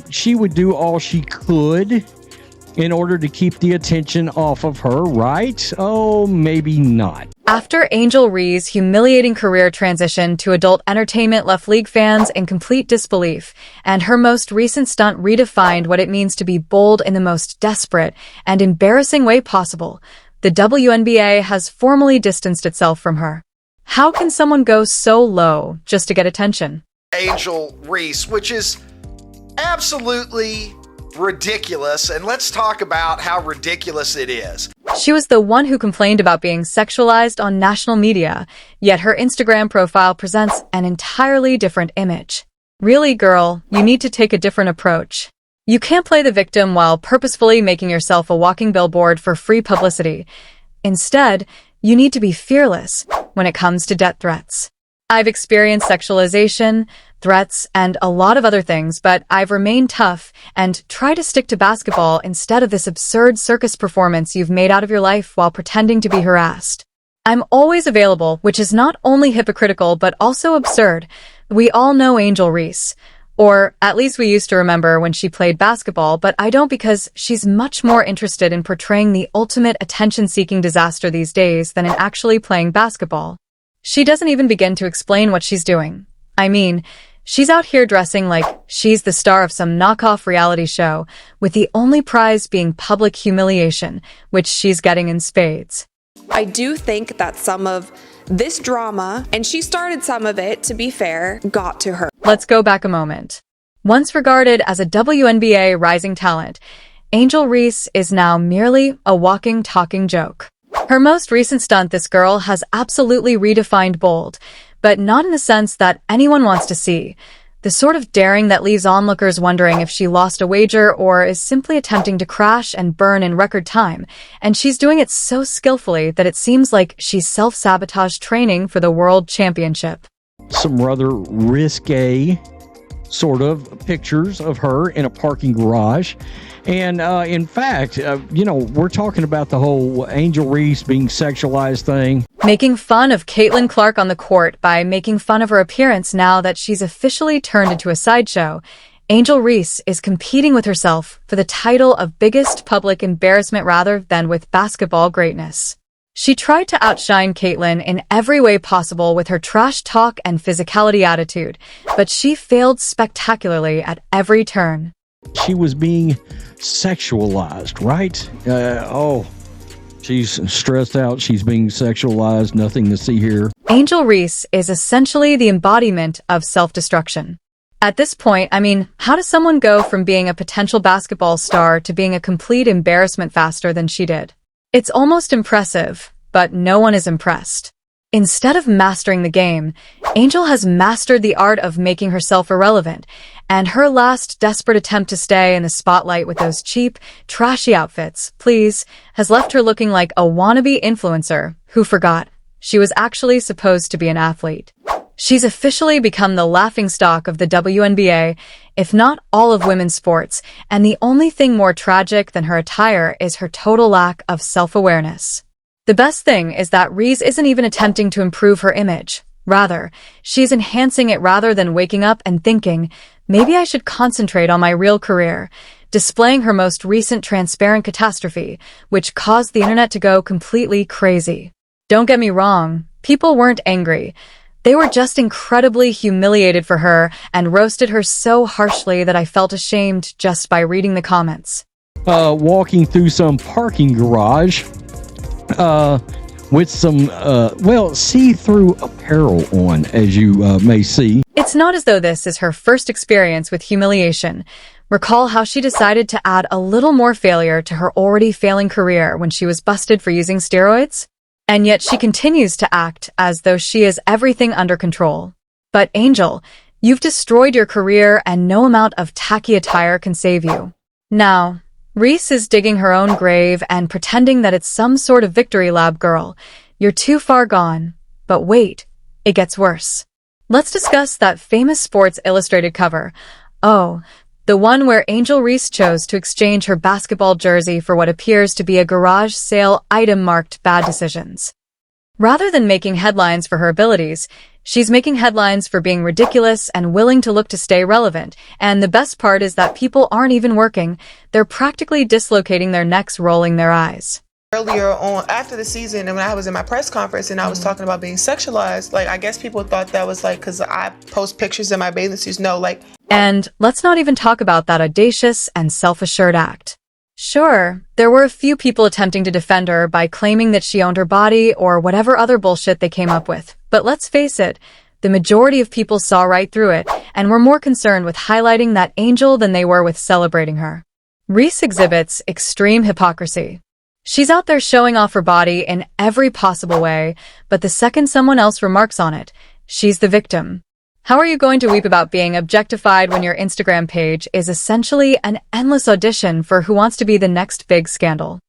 She would do all she could in order to keep the attention off of her, right? Oh, maybe not. After Angel Reese's humiliating career transition to adult entertainment left league fans in complete disbelief, and her most recent stunt redefined what it means to be bold in the most desperate and embarrassing way possible, the WNBA has formally distanced itself from her. How can someone go so low just to get attention? Angel Reese, which is absolutely ridiculous, and let's talk about how ridiculous it is. She was the one who complained about being sexualized on national media, yet her Instagram profile presents an entirely different image. Really, girl, you need to take a different approach. You can't play the victim while purposefully making yourself a walking billboard for free publicity. Instead, you need to be fearless when it comes to death threats. I've experienced sexualization, threats, and a lot of other things, but I've remained tough and try to stick to basketball instead of this absurd circus performance you've made out of your life while pretending to be harassed. I'm always available, which is not only hypocritical but also absurd. We all know Angel Reese, or at least we used to remember when she played basketball, but I don't because she's much more interested in portraying the ultimate attention-seeking disaster these days than in actually playing basketball. She doesn't even begin to explain what she's doing. I mean, she's out here dressing like she's the star of some knockoff reality show, with the only prize being public humiliation, which she's getting in spades. I do think that some of this drama, and she started some of it, to be fair, got to her. Let's go back a moment. Once regarded as a WNBA rising talent, Angel Reese is now merely a walking, talking joke. Her most recent stunt, this girl has absolutely redefined bold, but not in the sense that anyone wants to see. The sort of daring that leaves onlookers wondering if she lost a wager or is simply attempting to crash and burn in record time, and she's doing it so skillfully that it seems like she's self-sabotage training for the World Championship. Some rather risque sort of pictures of her in a parking garage. And in fact, we're talking about the whole Angel Reese being sexualized thing. Making fun of Caitlin Clark on the court by making fun of her appearance now that she's officially turned into a sideshow. Angel Reese is competing with herself for the title of biggest public embarrassment rather than with basketball greatness. She tried to outshine Caitlin in every way possible with her trash talk and physicality attitude, but she failed spectacularly at every turn. She was being sexualized, right? She's stressed out. She's being sexualized. Nothing to see here. Angel Reese is essentially the embodiment of self-destruction. At this point, I mean, how does someone go from being a potential basketball star to being a complete embarrassment faster than she did? It's almost impressive, but no one is impressed. Instead of mastering the game, Angel has mastered the art of making herself irrelevant, and her last desperate attempt to stay in the spotlight with those cheap, trashy outfits, has left her looking like a wannabe influencer who forgot she was actually supposed to be an athlete. She's officially become the laughingstock of the WNBA, if not all of women's sports, and the only thing more tragic than her attire is her total lack of self-awareness. The best thing is that Reese isn't even attempting to improve her image. Rather, she's enhancing it rather than waking up and thinking, maybe I should concentrate on my real career, displaying her most recent transparent catastrophe, which caused the internet to go completely crazy. Don't get me wrong, people weren't angry. They were just incredibly humiliated for her and roasted her so harshly that I felt ashamed just by reading the comments. Walking through some parking garage with some, see-through apparel on, as you may see. It's not as though this is her first experience with humiliation. Recall how she decided to add a little more failure to her already failing career when she was busted for using steroids? And yet she continues to act as though she is everything under control. But Angel, you've destroyed your career and no amount of tacky attire can save you. Now, Reese is digging her own grave and pretending that it's some sort of victory lap, girl. You're too far gone. But wait, it gets worse. Let's discuss that famous Sports Illustrated cover. Oh, the one where Angel Reese chose to exchange her basketball jersey for what appears to be a garage sale item marked bad decisions. Rather than making headlines for her abilities, She's making headlines for being ridiculous and willing to look to stay relevant. And the best part is that people aren't even working. They're practically dislocating their necks, rolling their eyes. Earlier on, after the season, and when I was in my press conference and I was talking about being sexualized, like, I guess people thought that was like, because I post pictures in my bathing suits. No, like. And let's not even talk about that audacious and self-assured act. Sure, there were a few people attempting to defend her by claiming that she owned her body or whatever other bullshit they came up with. But let's face it, the majority of people saw right through it and were more concerned with highlighting that angel than they were with celebrating her. Reese exhibits extreme hypocrisy. She's out there showing off her body in every possible way, but the second someone else remarks on it, she's the victim. How are you going to weep about being objectified when your Instagram page is essentially an endless audition for who wants to be the next big scandal?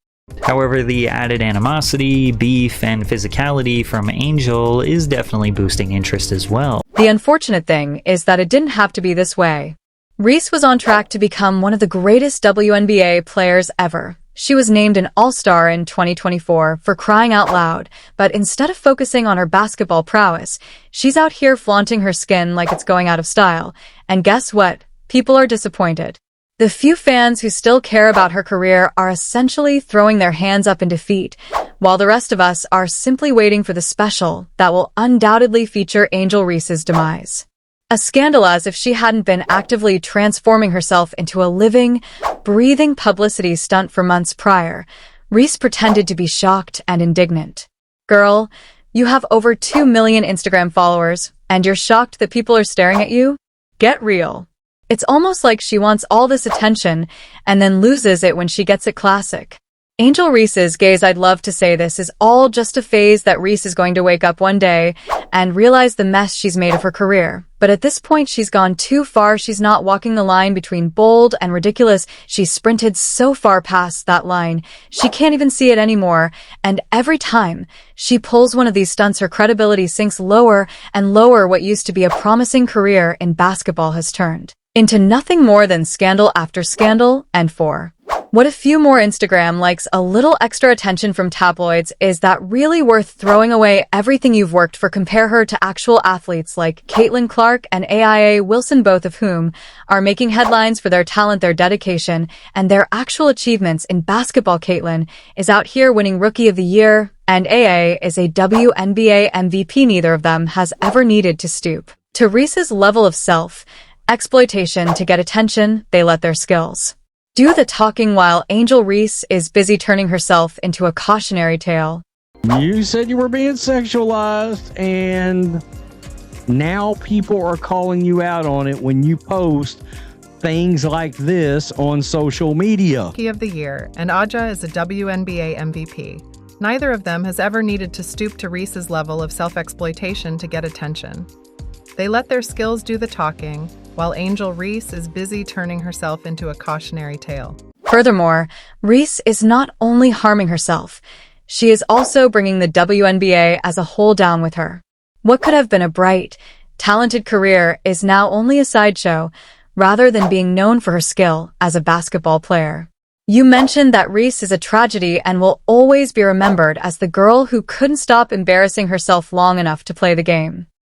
However, the added animosity, beef, and physicality from Angel is definitely boosting interest as well. The unfortunate thing is that it didn't have to be this way. Reese was on track to become one of the greatest WNBA players ever. She was named an All-Star in 2024 for crying out loud, but instead of focusing on her basketball prowess, she's out here flaunting her skin like it's going out of style. And guess what? People are disappointed. The few fans who still care about her career are essentially throwing their hands up in defeat, while the rest of us are simply waiting for the special that will undoubtedly feature Angel Reese's demise. A scandal as if she hadn't been actively transforming herself into a living, breathing publicity stunt for months prior. Reese pretended to be shocked and indignant. Girl, you have over 2 million Instagram followers, and you're shocked that people are staring at you? Get real. It's almost like she wants all this attention and then loses it when she gets it classic. Angel Reese's gaze, I'd love to say this is all just a phase that Reese is going to wake up one day and realize the mess she's made of her career. But at this point, she's gone too far. She's not walking the line between bold and ridiculous. She's sprinted so far past that line, she can't even see it anymore. And every time she pulls one of these stunts, her credibility sinks lower and lower. What used to be a promising career in basketball has turned into nothing more than scandal after scandal. And for what a few more Instagram likes, a little extra attention from tabloids, is that really worth throwing away everything you've worked for? Compare her to actual athletes like Caitlin Clark and AIA Wilson, both of whom are making headlines for their talent, their dedication, and their actual achievements in basketball. Caitlin is out here winning Rookie of the Year, and AA is a WNBA MVP. Neither of them has ever needed to stoop to Reese's level of self-exploitation to get attention. They let their skills do the talking while Angel Reese is busy turning herself into a cautionary tale. You said you were being sexualized, and now people are calling you out on it when you post things like this on social media. Rookie of the Year, and Aja is a WNBA MVP. Neither of them has ever needed to stoop to Reese's level of self-exploitation to get attention. They let their skills do the talking, while Angel Reese is busy turning herself into a cautionary tale. Furthermore, Reese is not only harming herself, she is also bringing the WNBA as a whole down with her. What could have been a bright, talented career is now only a sideshow, rather than being known for her skill as a basketball player. You mentioned that Reese is a tragedy and will always be remembered as the girl who couldn't stop embarrassing herself long enough to play the game.